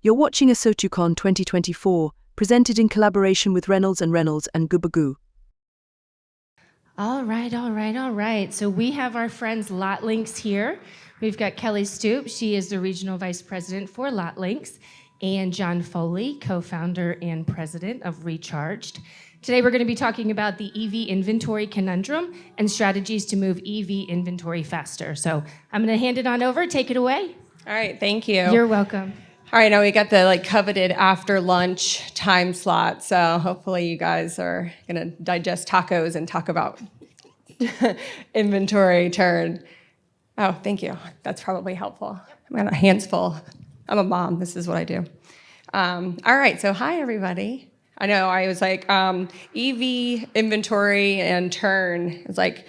You're watching ASOTU CON 2024, presented in collaboration with Reynolds and Gubagoo. All right. So we have our friends Lotlinx here. We've got Kelly Stoop. She is the Regional Vice President for Lotlinx, and John Foley, co-founder and president of Recharged. Today we're going to be talking about the EV inventory conundrum and strategies to move EV inventory faster. So I'm going to hand it on over. Take it away. All right, thank you. You're welcome. All right, now we got the coveted after lunch time slot, so hopefully you guys are gonna digest tacos and talk about inventory turn. Oh, thank you. That's probably helpful. I've got hands full. I'm a mom. This is what I do. All right, so hi everybody. I know I was like EV inventory and turn. It's like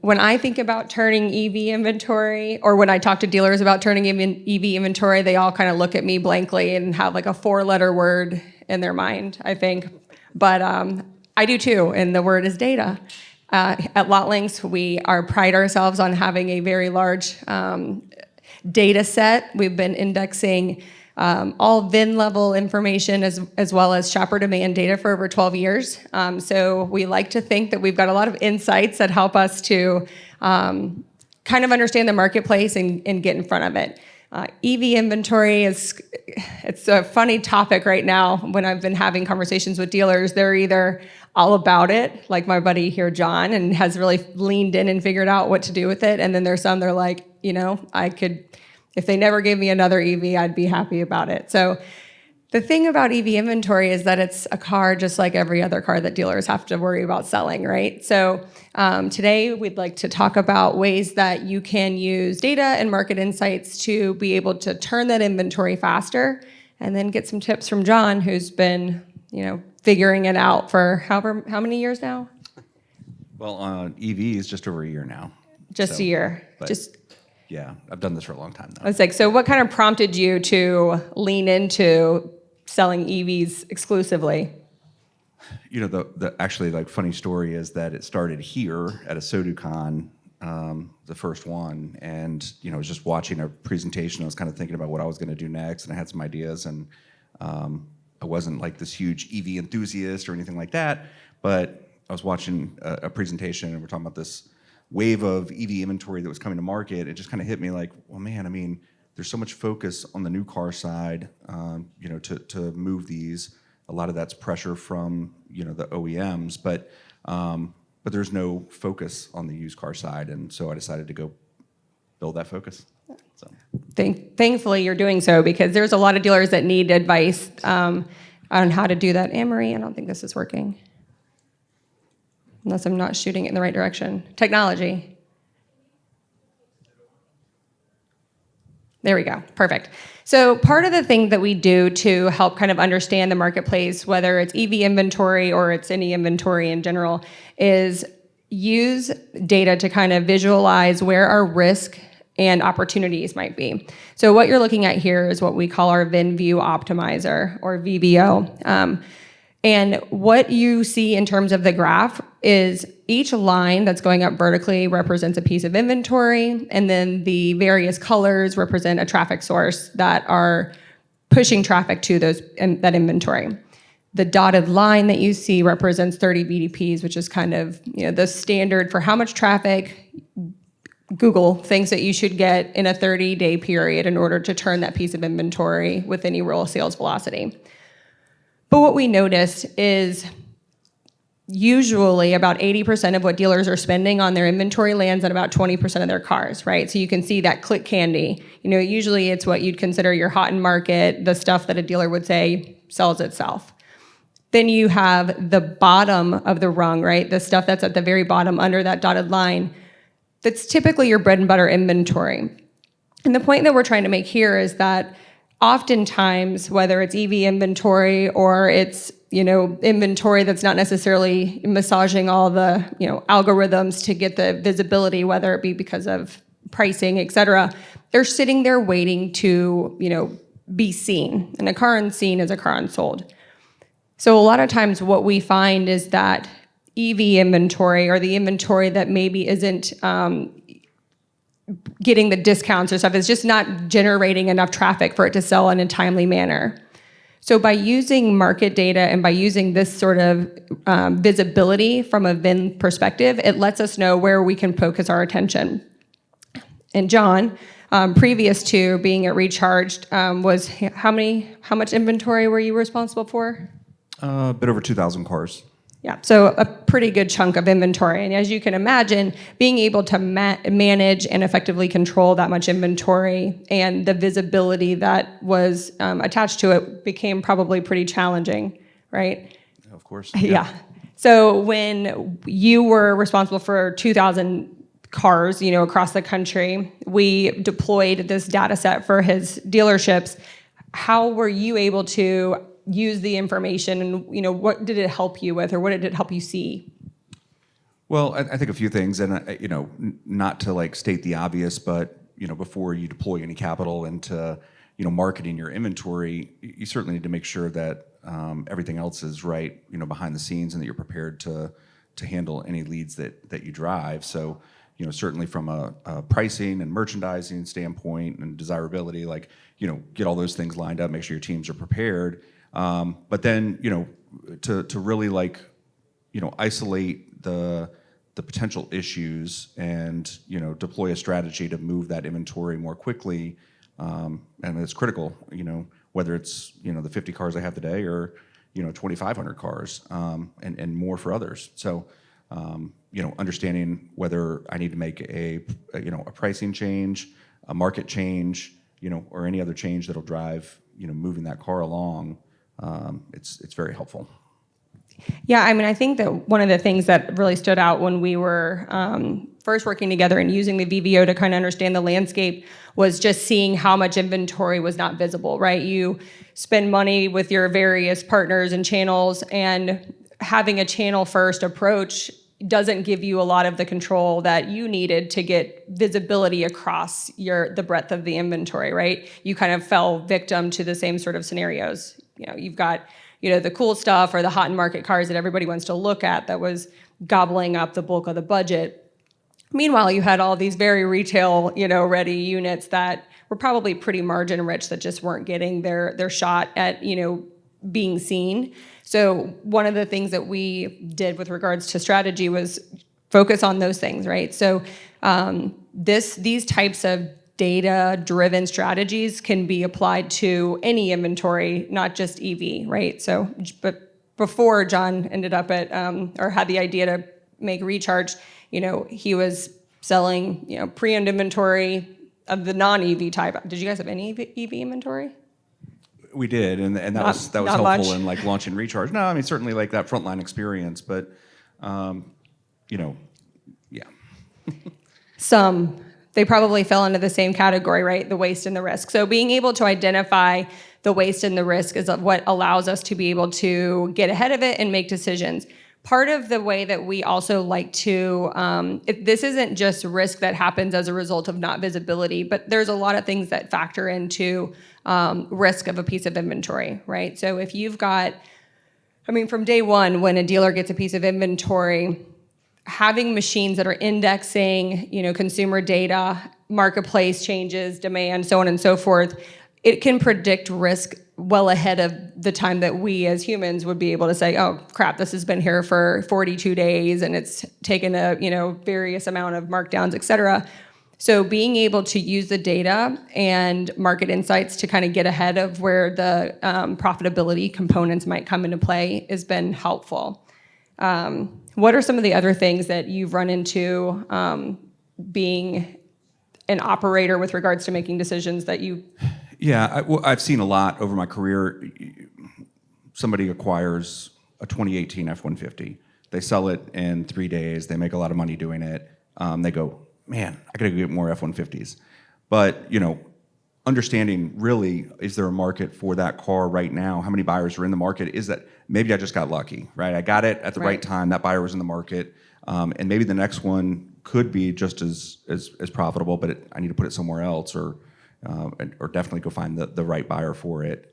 when I think about turning EV inventory, or when I talk to dealers about turning EV inventory, they all kind of look at me blankly and have like a 4-letter word in their mind, I think. But I do too, and the word is data. At Lotlinx, we pride ourselves on having a very large data set. We've been indexing all VIN level information as well as shopper demand data for over 12 years. So we like to think that we've got a lot of insights that help us to kind of understand the marketplace and get in front of it. EV inventory it's a funny topic right now. When I've been having conversations with dealers, they're either all about it, like my buddy here, John, and has really leaned in and figured out what to do with it. And then there's some they're like, if they never gave me another EV, I'd be happy about it. So the thing about EV inventory is that it's a car just like every other car that dealers have to worry about selling, right? So today we'd like to talk about ways that you can use data and market insights to be able to turn that inventory faster, and then get some tips from John, who's been, figuring it out for how many years now? Well, EV is just over a year now. A year. Yeah, I've done this for a long time now. I was like, so what kind of prompted you to lean into selling EVs exclusively? The actually funny story is that it started here at ASOTU CON, the first one, and I was just watching a presentation. I was kind of thinking about what I was going to do next, and I had some ideas, and I wasn't like this huge EV enthusiast or anything like that, but I was watching a presentation, and we're talking about this wave of EV inventory that was coming to market. It just kind of hit me like, well, man, there's so much focus on the new car side, to move these. A lot of that's pressure from, the OEMs, but there's no focus on the used car side, and so I decided to go build that focus. So. Thankfully, you're doing so, because there's a lot of dealers that need advice on how to do that. Anne-Marie, I don't think this is working. Unless I'm not shooting it in the right direction. Technology. There we go. Perfect. So part of the thing that we do to help kind of understand the marketplace, whether it's EV inventory or it's any inventory in general, is use data to kind of visualize where our risk and opportunities might be. So what you're looking at here is what we call our VIN View Optimizer, or VVO. And what you see in terms of the graph is each line that's going up vertically represents a piece of inventory, and then the various colors represent a traffic source that are pushing traffic to that inventory. The dotted line that you see represents 30 VDPs, which is kind of the standard for how much traffic Google thinks that you should get in a 30-day period in order to turn that piece of inventory with any real sales velocity. But what we noticed is usually about 80% of what dealers are spending on their inventory lands on about 20% of their cars, right? So you can see that click candy. Usually it's what you'd consider your hot in market, the stuff that a dealer would say sells itself. Then you have the bottom of the rung, right? The stuff that's at the very bottom under that dotted line. That's typically your bread and butter inventory. And the point that we're trying to make here is that oftentimes, whether it's EV inventory or it's inventory that's not necessarily massaging all the algorithms to get the visibility, whether it be because of pricing, et cetera, they're sitting there waiting to be seen. And a car unseen is a car unsold. So a lot of times what we find is that EV inventory, or the inventory that maybe isn't getting the discounts or stuff. It's just not generating enough traffic for it to sell in a timely manner. So by using market data and by using this sort of visibility from a VIN perspective, it lets us know where we can focus our attention. And John, previous to being at Recharged, was how much inventory were you responsible for? A bit over 2,000 cars. Yeah, so a pretty good chunk of inventory. And as you can imagine, being able to manage and effectively control that much inventory and the visibility that was attached to it became probably pretty challenging, right? Of course. Yeah. So when you were responsible for 2,000 cars, across the country, we deployed this data set for his dealerships. How were you able to use the information, and what did it help you with, or what did it help you see? Well, I think a few things, and not to state the obvious, but before you deploy any capital into marketing your inventory, you certainly need to make sure that everything else is right behind the scenes, and that you're prepared to handle any leads that you drive. So certainly from a pricing and merchandising standpoint and desirability, get all those things lined up, make sure your teams are prepared. But then, to really isolate the potential issues and, deploy a strategy to move that inventory more quickly. And it's critical, whether it's, the 50 cars I have today or, 2,500 cars, and more for others. So, understanding whether I need to make a pricing change, a market change, or any other change that'll drive, moving that car along. It's very helpful. Yeah, I think that one of the things that really stood out when we were first working together and using the VVO to kind of understand the landscape was just seeing how much inventory was not visible, right? You spend money with your various partners and channels, and having a channel first approach doesn't give you a lot of the control that you needed to get visibility across the breadth of the inventory, right? You kind of fell victim to the same sort of scenarios. You've got, the cool stuff or the hot and market cars that everybody wants to look at that was gobbling up the bulk of the budget. Meanwhile, you had all these very retail, ready units that were probably pretty margin rich that just weren't getting their shot at, being seen. So one of the things that we did with regards to strategy was focus on those things, right? So these types of data-driven strategies can be applied to any inventory, not just EV, right? So, but before John ended up at, or had the idea to make Recharge, he was selling, pre-owned inventory of the non-EV type. Did you guys have any EV inventory? We did, and that was helpful much. in launching Recharge. No, certainly that frontline experience, but yeah. They probably fell into the same category, right? The waste and the risk. So being able to identify the waste and the risk is what allows us to be able to get ahead of it and make decisions. Part of the way that we also like to, this isn't just risk that happens as a result of not visibility, but there's a lot of things that factor into risk of a piece of inventory, right? So if you've got, from day one, when a dealer gets a piece of inventory, having machines that are indexing, consumer data, marketplace changes, demand, so on and so forth, it can predict risk well ahead of the time that we as humans would be able to say, oh crap, this has been here for 42 days and it's taken a various amount of markdowns, et cetera. So being able to use the data and market insights to kind of get ahead of where the profitability components might come into play has been helpful. What are some of the other things that you've run into being an operator with regards to making decisions that you... Yeah, I've seen a lot over my career. Somebody acquires a 2018 F-150. They sell it in 3 days. They make a lot of money doing it. They go, man, I gotta go get more F-150s. But, understanding really, is there a market for that car right now? How many buyers are in the market? Is that, maybe I just got lucky, right? I got it at the right time. That buyer was in the market. And maybe the next one could be just as profitable, but I need to put it somewhere else, or definitely go find the right buyer for it.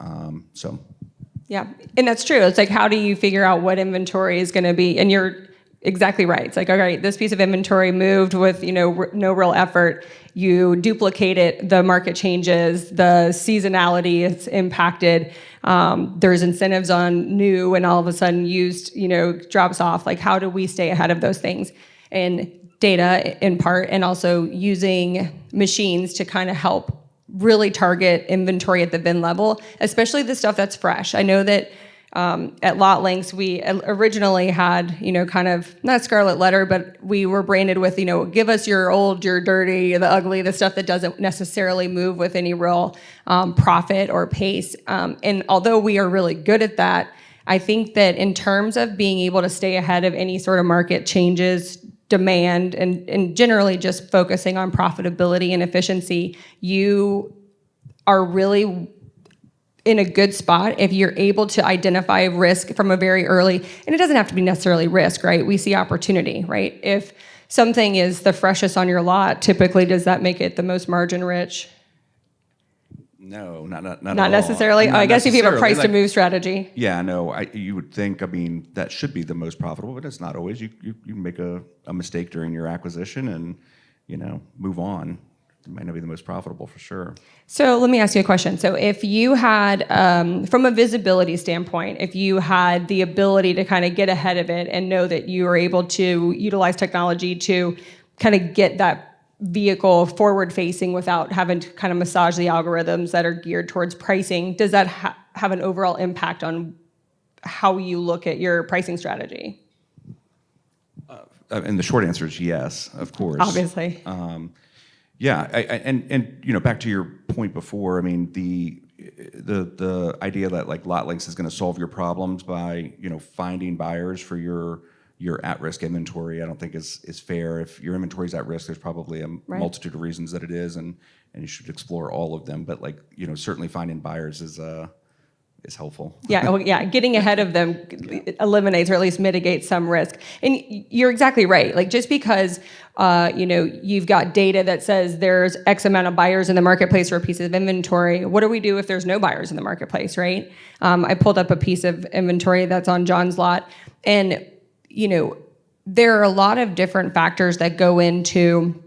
Yeah, and that's true. It's how do you figure out what inventory is going to be? And you're exactly right. It's like, all right, this piece of inventory moved with, no real effort. You duplicate it, the market changes, the seasonality is impacted. There's incentives on new, and all of a sudden used, drops off. Like, how do we stay ahead of those things? And data in part, and also using machines to kind of help really target inventory at the VIN level, especially the stuff that's fresh. I know that at Lotlinx, we originally had, kind of, not a scarlet letter, but we were branded with, give us your old, your dirty, the ugly, the stuff that doesn't necessarily move with any real profit or pace. And although we are really good at that, I think that in terms of being able to stay ahead of any sort of market changes, demand, and generally just focusing on profitability and efficiency, you are really in a good spot if you're able to identify risk from a very early, and it doesn't have to be necessarily risk, right? We see opportunity, right? If something is the freshest on your lot, typically does that make it the most margin rich? No, not Not necessarily. Not I guess if you have a price to like, move strategy. Yeah, no, you would think, that should be the most profitable, but it's not always. You make a mistake during your acquisition and, move on. It might not be the most profitable for sure. So let me ask you a question. So if you had, from a visibility standpoint, if you had the ability to kind of get ahead of it and know that you were able to utilize technology to kind of get that vehicle forward facing without having to kind of massage the algorithms that are geared towards pricing, does that have an overall impact on how you look at your pricing strategy? And the short answer is yes, of course. Obviously. Yeah, and back to your point before, the idea that like Lotlinx is going to solve your problems by finding buyers for your at-risk inventory, I don't think is fair. If your inventory is at risk, there's probably a multitude of reasons that it is, and you should explore all of them. But certainly finding buyers is helpful. Yeah, getting ahead of them eliminates or at least mitigates some risk. And you're exactly right. Like, just because you've got data that says there's X amount of buyers in the marketplace for a piece of inventory, what do we do if there's no buyers in the marketplace, right? I pulled up a piece of inventory that's on John's lot, and there are a lot of different factors that go into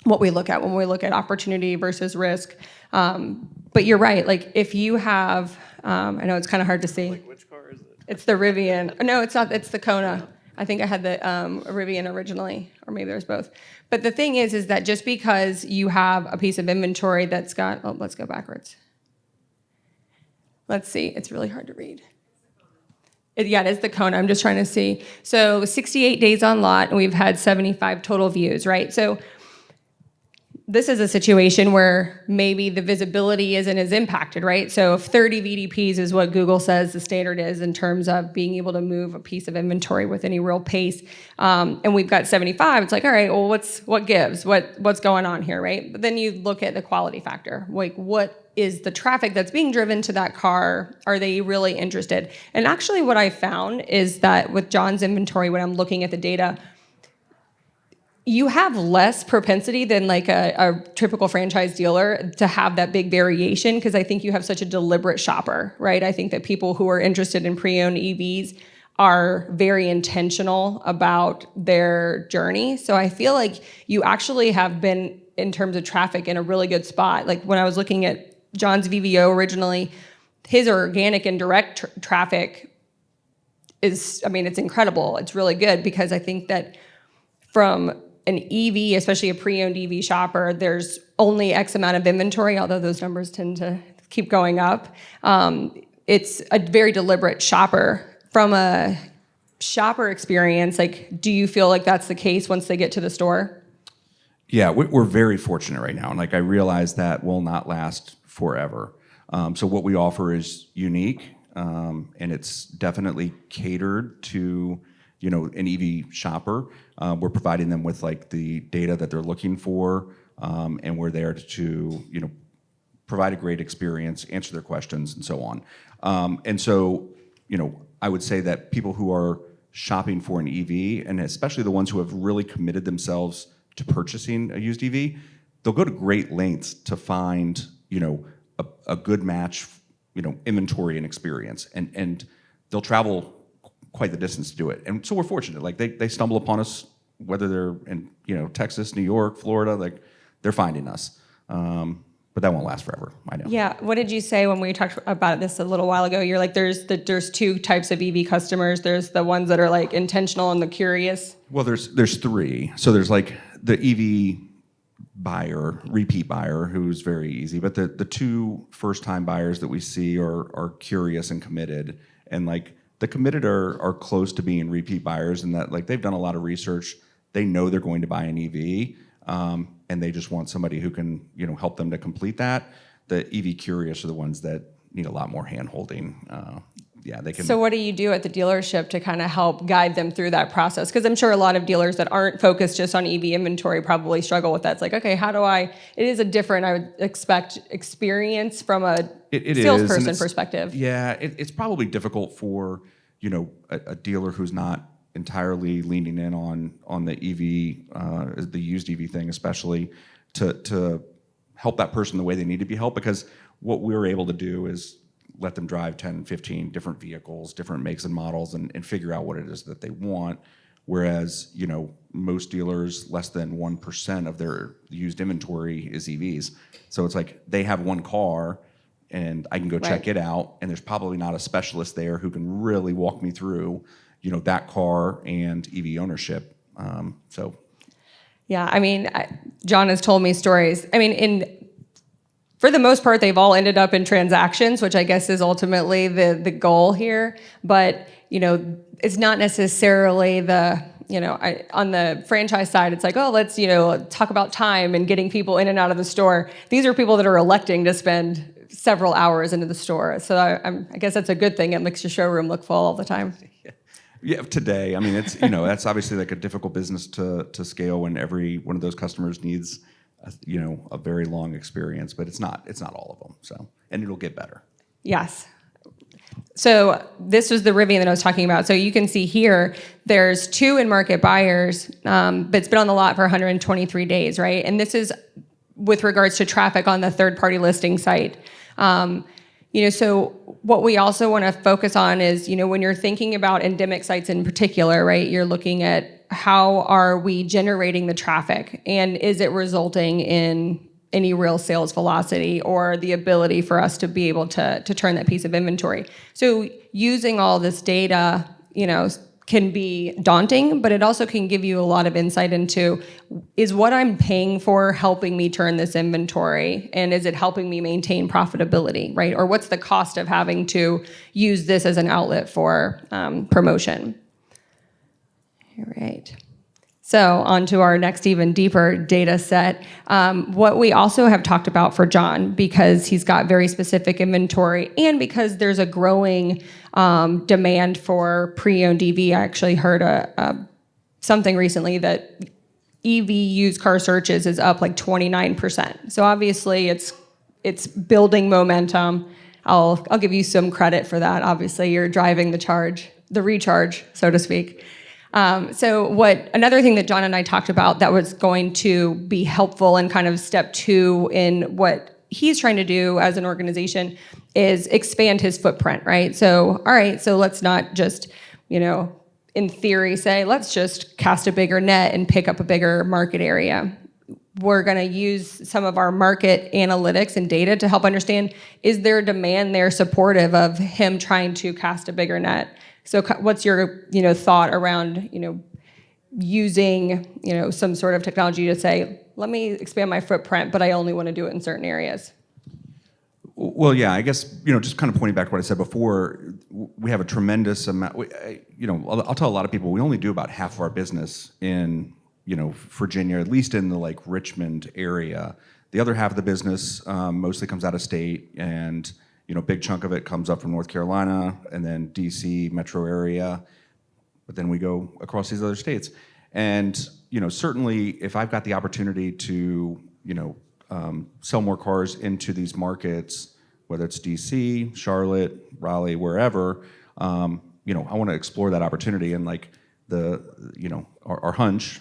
what we look at when we look at opportunity versus risk. But you're right. Like, if you have, I know it's kind of hard to see. Like, which car is it? It's the Rivian. No, it's not. It's the Kona. I think I had the Rivian originally, or maybe there's both. But the thing is that just because you have a piece of inventory that's got, let's go backwards. Let's see. It's really hard to read. It is the Kona. I'm just trying to see. So 68 days on lot, and we've had 75 total views, right? So this is a situation where maybe the visibility isn't as impacted, right? So if 30 VDPs is what Google says the standard is in terms of being able to move a piece of inventory with any real pace, and we've got 75, it's like, all right, well, what gives? What's going on here, right? But then you look at the quality factor. Like, what is the traffic that's being driven to that car? Are they really interested? And actually what I found is that with John's inventory, when I'm looking at the data, you have less propensity than like a typical franchise dealer to have that big variation, because I think you have such a deliberate shopper, right? I think that people who are interested in pre-owned EVs are very intentional about their journey. So I feel like you actually have been, in terms of traffic, in a really good spot. Like, when I was looking at John's VVO originally, his organic and direct traffic is, it's incredible. It's really good, because I think that from an EV, especially a pre-owned EV shopper, there's only X amount of inventory, although those numbers tend to keep going up. It's a very deliberate shopper. From a shopper experience, like, do you feel like that's the case once they get to the store? Yeah, we're very fortunate right now, and I realize that will not last forever. So what we offer is unique, and it's definitely catered to an EV shopper. We're providing them with the data that they're looking for, and we're there to provide a great experience, answer their questions, and so on. And so I would say that people who are shopping for an EV, and especially the ones who have really committed themselves to purchasing a used EV, they'll go to great lengths to find a good match, inventory and experience, and they'll travel quite the distance to do it. And so we're fortunate. Like they stumble upon us, whether they're in Texas, New York, Florida, like they're finding us. But that won't last forever. I know. Yeah. What did you say when we talked about this a little while ago? You're like, there's two types of EV customers. There's the ones that are like intentional and the curious. Well, there's three. So there's like the EV buyer, repeat buyer, who's very easy. But the two first-time buyers that we see are curious and committed. And like the committed are close to being repeat buyers in that like they've done a lot of research. They know they're going to buy an EV, and they just want somebody who can help them to complete that. The EV curious are the ones that need a lot more hand-holding. Yeah, they can. So what do you do at the dealership to kind of help guide them through that process? Because I'm sure a lot of dealers that aren't focused just on EV inventory probably struggle with that. It's like, okay, it is a different, I would expect, experience from a salesperson perspective. Yeah, it's probably difficult for, a dealer who's not entirely leaning in on the EV, the used EV thing especially, to help that person the way they need to be helped, because what we're able to do is let them drive 10, 15 different vehicles, different makes and models, and figure out what it is that they want. Whereas, most dealers, less than 1% of their used inventory is EVs. So it's like they have one car and I can go check it out, and there's probably not a specialist there who can really walk me through, that car and EV ownership. Yeah, I mean, John has told me stories. I mean, for the most part, they've all ended up in transactions, which I guess is ultimately the goal here. But, it's not necessarily on the franchise side, it's like, oh, let's, talk about time and getting people in and out of the store. These are people that are electing to spend several hours into the store. So I guess that's a good thing. It makes your showroom look full all the time. Yeah, today, I mean, it's, that's obviously like a difficult business to scale when every one of those customers needs a very long experience, but it's not all of them. So, and it'll get better. Yes. So this was the Rivian that I was talking about. So you can see here, there's 2 in-market buyers, but it's been on the lot for 123 days, right? And this is with regards to traffic on the third-party listing site. So what we also want to focus on is, when you're thinking about endemic sites in particular, right, you're looking at how are we generating the traffic, and is it resulting in any real sales velocity or the ability for us to be able to turn that piece of inventory. So using all this data, can be daunting, but it also can give you a lot of insight into, is what I'm paying for helping me turn this inventory, and is it helping me maintain profitability, right? Or what's the cost of having to use this as an outlet for promotion? All right. So on to our next even deeper data set. What we also have talked about for John, because he's got very specific inventory and because there's a growing demand for pre-owned EV. I actually heard something recently that EV used car searches is up like 29%. So obviously it's building momentum. I'll give you some credit for that. Obviously you're driving the recharge, so to speak. So another thing that John and I talked about that was going to be helpful in kind of step 2 in what he's trying to do as an organization is expand his footprint, right? So, all right, so let's not just, in theory say, let's just cast a bigger net and pick up a bigger market area. We're going to use some of our market analytics and data to help understand, is there demand there supportive of him trying to cast a bigger net? So what's your, thought around, using, some sort of technology to say, let me expand my footprint, but I only want to do it in certain areas? Well, yeah, I guess, just kind of pointing back to what I said before, we have a tremendous amount, I'll tell a lot of people, we only do about half of our business in, Virginia, at least in the like Richmond area. The other half of the business mostly comes out of state, and big chunk of it comes up from North Carolina and then DC metro area, but then we go across these other states. And, certainly if I've got the opportunity to, sell more cars into these markets, whether it's DC, Charlotte, Raleigh, wherever, I want to explore that opportunity. And like our hunch,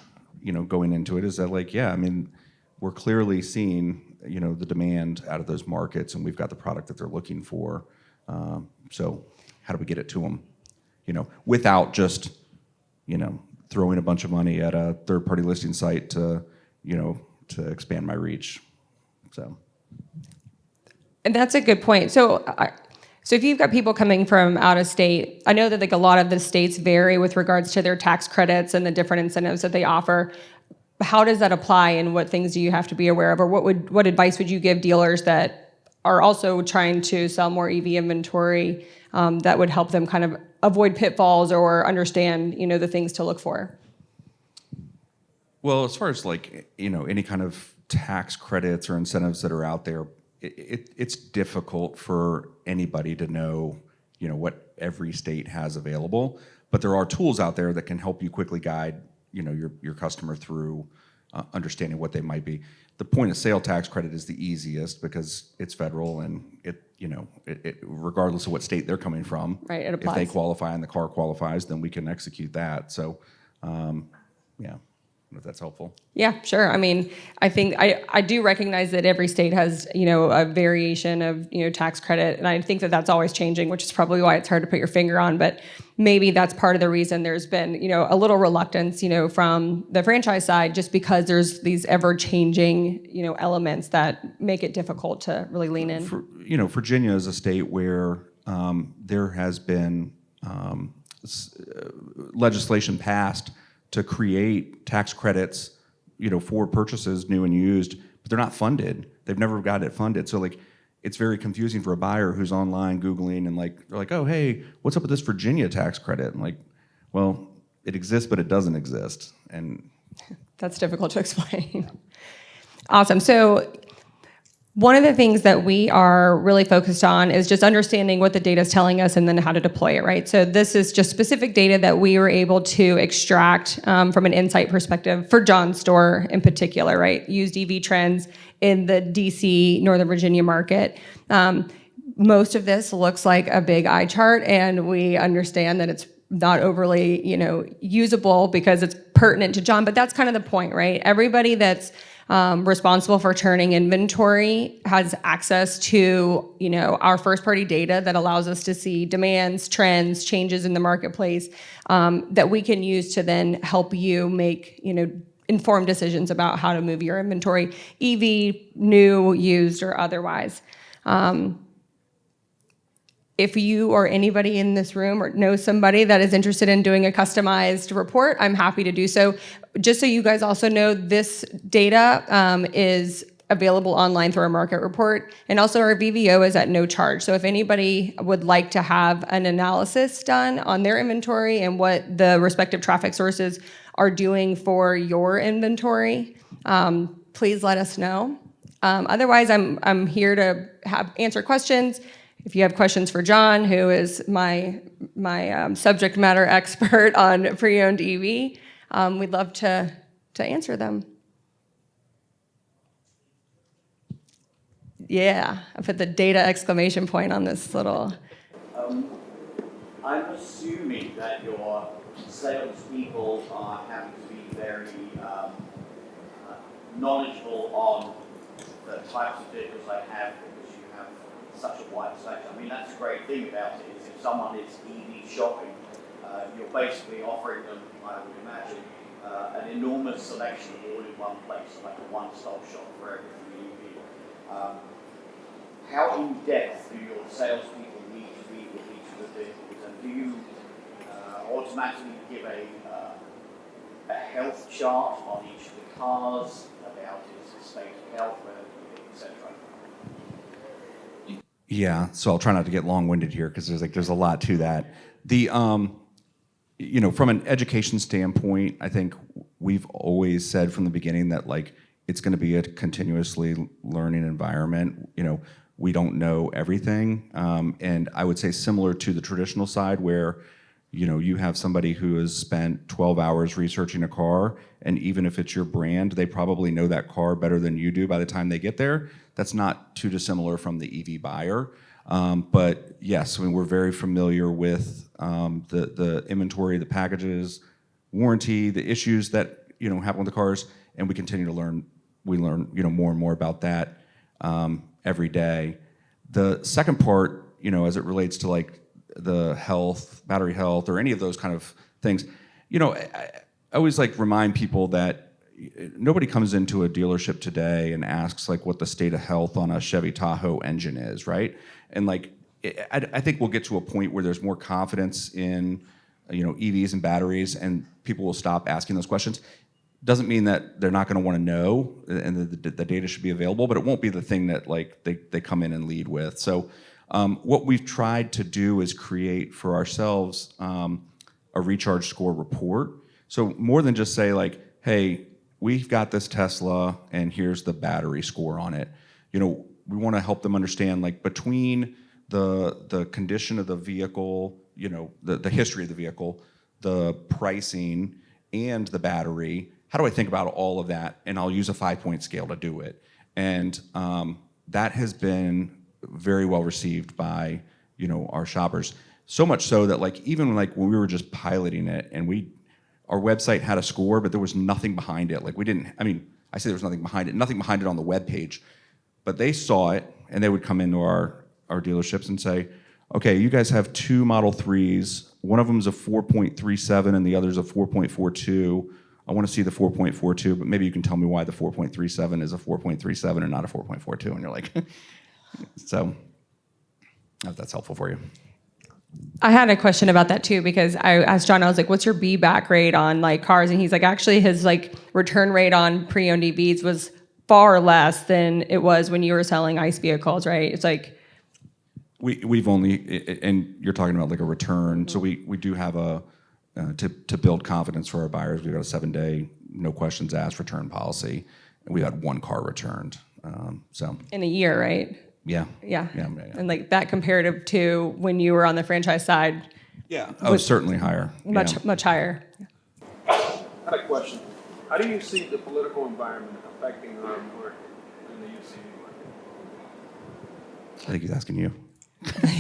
going into it is that like, yeah, I mean, we're clearly seeing the demand out of those markets, and we've got the product that they're looking for. So how do we get it to them? without just, throwing a bunch of money at a third-party listing site to, to expand my reach. So. And that's a good point. So if you've got people coming from out of state, I know that like a lot of the states vary with regards to their tax credits and the different incentives that they offer. How does that apply, and what things do you have to be aware of, or what advice would you give dealers that are also trying to sell more EV inventory that would help them kind of avoid pitfalls or understand, the things to look for? Well, as far as like, any kind of tax credits or incentives that are out there, it's difficult for anybody to know, what every state has available. But there are tools out there that can help you quickly guide, your customer through understanding what they might be. The point of sale tax credit is the easiest because it's federal, and it regardless of what state they're coming from, right, it applies. If they qualify and the car qualifies, then we can execute that. So, yeah. If that's helpful. Yeah, sure. I mean, I think I do recognize that every state has, a variation of, tax credit. And I think that that's always changing, which is probably why it's hard to put your finger on. But maybe that's part of the reason there's been, a little reluctance, from the franchise side, just because there's these ever-changing, elements that make it difficult to really lean in. Virginia is a state where there has been legislation passed to create tax credits, for purchases, new and used, but they're not funded. They've never got it funded. So like, it's very confusing for a buyer who's online Googling and like, they're like, oh, hey, what's up with this Virginia tax credit? And like, well, it exists, but it doesn't exist. And that's difficult to explain. Awesome. So one of the things that we are really focused on is just understanding what the data is telling us and then how to deploy it, right? So this is just specific data that we were able to extract from an insight perspective for John's store in particular, right? Used EV trends in the DC, Northern Virginia market. Most of this looks like a big eye chart, and we understand that it's not overly, usable because it's pertinent to John, but that's kind of the point, right? Everybody that's responsible for turning inventory has access to, our first-party data that allows us to see demands, trends, changes in the marketplace that we can use to then help you make, informed decisions about how to move your inventory, EV, new, used, or otherwise. If you or anybody in this room or know somebody that is interested in doing a customized report, I'm happy to do so. Just so you guys also know, this data is available online through our market report, and also our VVO is at no charge. So if anybody would like to have an analysis done on their inventory and what the respective traffic sources are doing for your inventory, please let us know. Otherwise, I'm here to answer questions. If you have questions for John, who is my subject matter expert on pre-owned EV, we'd love to answer them. Yeah, I put the data exclamation point on this little. I'm assuming that your salespeople are having to be very knowledgeable on the types of vehicles they have, because you have such a wide selection. I mean, that's the great thing about it, is if someone is EV shopping, you're basically offering them, I would imagine, an enormous selection all in one place, like a one-stop shop for everything EV. How in-depth do your salespeople need to be with each of the vehicles, and do you automatically give a health chart on each of the cars about its state of health, etc.? Yeah, so I'll try not to get long-winded here because there's a lot to that. The from an education standpoint, I think we've always said from the beginning that like it's going to be a continuously learning environment. We don't know everything, and I would say similar to the traditional side where you have somebody who has spent 12 hours researching a car, and even if it's your brand, they probably know that car better than you do by the time they get there. That's not too dissimilar from the EV buyer. But yes, I mean, we're very familiar with the inventory, the packages, warranty, the issues that happen with the cars, and we continue to learn. We learn more and more about that every day. The second part, as it relates to like the health, battery health, or any of those kind of things, I always like remind people that nobody comes into a dealership today and asks like what the state of health on a Chevy Tahoe engine is, right? And like, I think we'll get to a point where there's more confidence in, EVs and batteries, and people will stop asking those questions. Doesn't mean that they're not going to want to know, and the data should be available, but it won't be the thing that like they come in and lead with. So what we've tried to do is create for ourselves a recharge score report. So more than just say like, hey, we've got this Tesla and here's the battery score on it. We want to help them understand like between the condition of the vehicle, the history of the vehicle, the pricing, and the battery. How do I think about all of that? And I'll use a 5-point scale to do it. And that has been very well received by our shoppers. So much so that like even like when we were just piloting it and our website had a score, but there was nothing behind it. Like I say there was nothing behind it on the web page, but they saw it and they would come into our dealerships and say, okay, you guys have 2 Model 3s. One of them's a 4.37 and the other's a 4.42. I want to see the 4.42, but maybe you can tell me why the 4.37 is a 4.37 and not a 4.42. And you're like, so if that's helpful for you. I had a question about that too, because I asked John, I was like, what's your B back rate on like cars? And he's like, actually his like return rate on pre-owned EVs was far less than it was when you were selling ICE vehicles, right? It's like, we've only, and you're talking about like a return. So we do have to build confidence for our buyers, we've got a 7-day, no questions asked return policy. And we had 1 car returned. So in a year, right? Yeah. Yeah. And like that comparative to when you were on the franchise side. Yeah. Oh, certainly higher. Much higher. I had a question. How do you see the political environment affecting our market in the UCV market? I think he's asking you.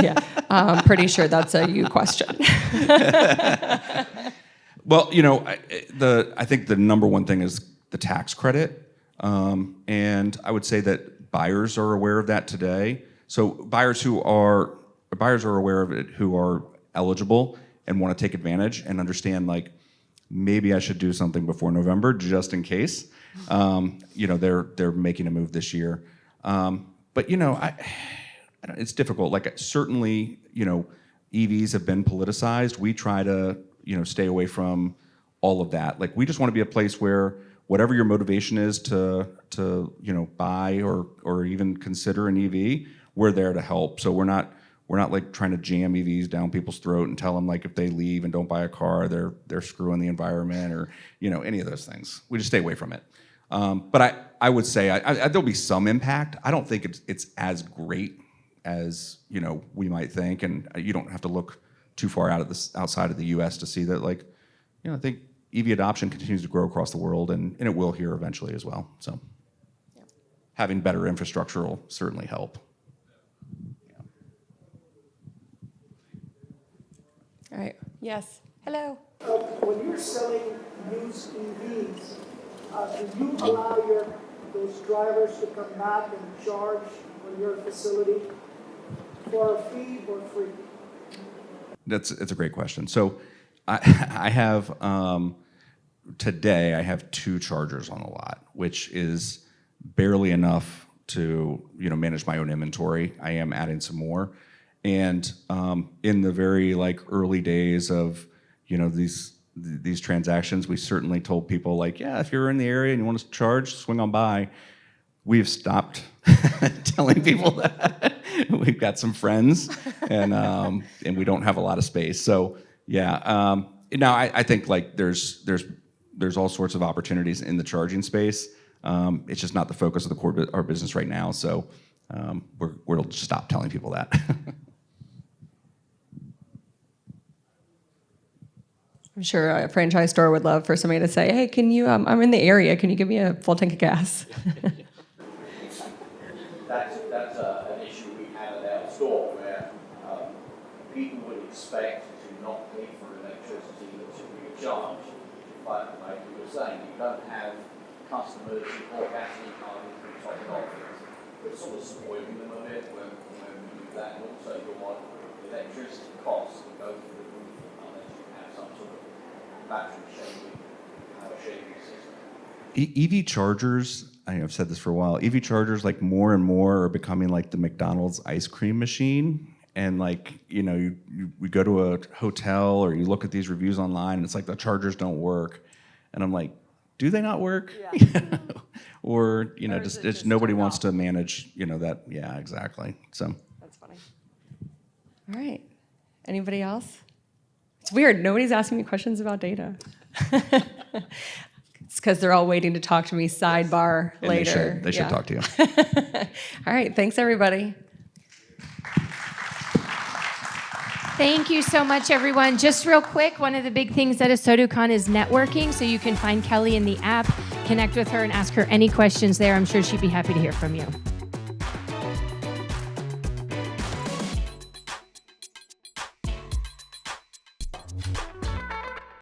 Yeah, I'm pretty sure that's a you question. Well, I think the number one thing is the tax credit, and I would say that buyers are aware of that today. So buyers are aware of it who are eligible and want to take advantage and understand like maybe I should do something before November just in case. They're making a move this year, but it's difficult. Like certainly, EVs have been politicized. We try to, stay away from all of that. Like we just want to be a place where whatever your motivation is to buy or even consider an EV, we're there to help. So we're not like trying to jam EVs down people's throat and tell them like if they leave and don't buy a car, they're screwing the environment or any of those things. We just stay away from it. But I would say there'll be some impact. I don't think it's as great as we might think, and you don't have to look too far outside of the U.S. to see that. Like, I think EV adoption continues to grow across the world, and it will here eventually as well. So, having better infrastructure will certainly help. Yeah. All right. Yes. Hello. When you're selling used EVs, do you allow those drivers to come back and charge on your facility for a fee or free? It's a great question. So I have today I have 2 chargers on the lot, which is barely enough to manage my own inventory. I am adding some more, and in the very like early days of these transactions, we certainly told people like, yeah, if you're in the area and you want to charge, swing on by. We've stopped telling people that. We've got some friends, and we don't have a lot of space. So yeah, now I think like there's all sorts of opportunities in the charging space. It's just not the focus of our business right now. So we'll just stop telling people that. I'm sure a franchise store would love for somebody to say, hey, can you, I'm in the area, can you give me a full tank of gas? That's an issue we have at our store where people would expect to not pay for electricity to be charged. But like you were saying, you don't have customers who pour gasoline cars from top off. We're sort of spoiling them a bit when we do that. And also, your electricity costs will go through the roof unless you have some sort of battery shaving system. EV chargers, I've said this for a while, EV chargers, like more and more are becoming like the McDonald's ice cream machine. And like, we go to a hotel or you look at these reviews online and it's like the chargers don't work. And I'm like, do they not work? Yeah. Or, Or is just, it it's just nobody turned wants off? to manage, that. Yeah, exactly. So. That's funny. All right. Anybody else? It's weird. Nobody's asking me questions about data. It's because they're all waiting to talk to me sidebar And later. They should Yeah. talk to you. All right. Thanks, everybody. Thank you so much, everyone. Just real quick, one of the big things at ASOTU CON is networking, so you can find Kelly in the app, connect with her, and ask her any questions there. I'm sure she'd be happy to hear from you.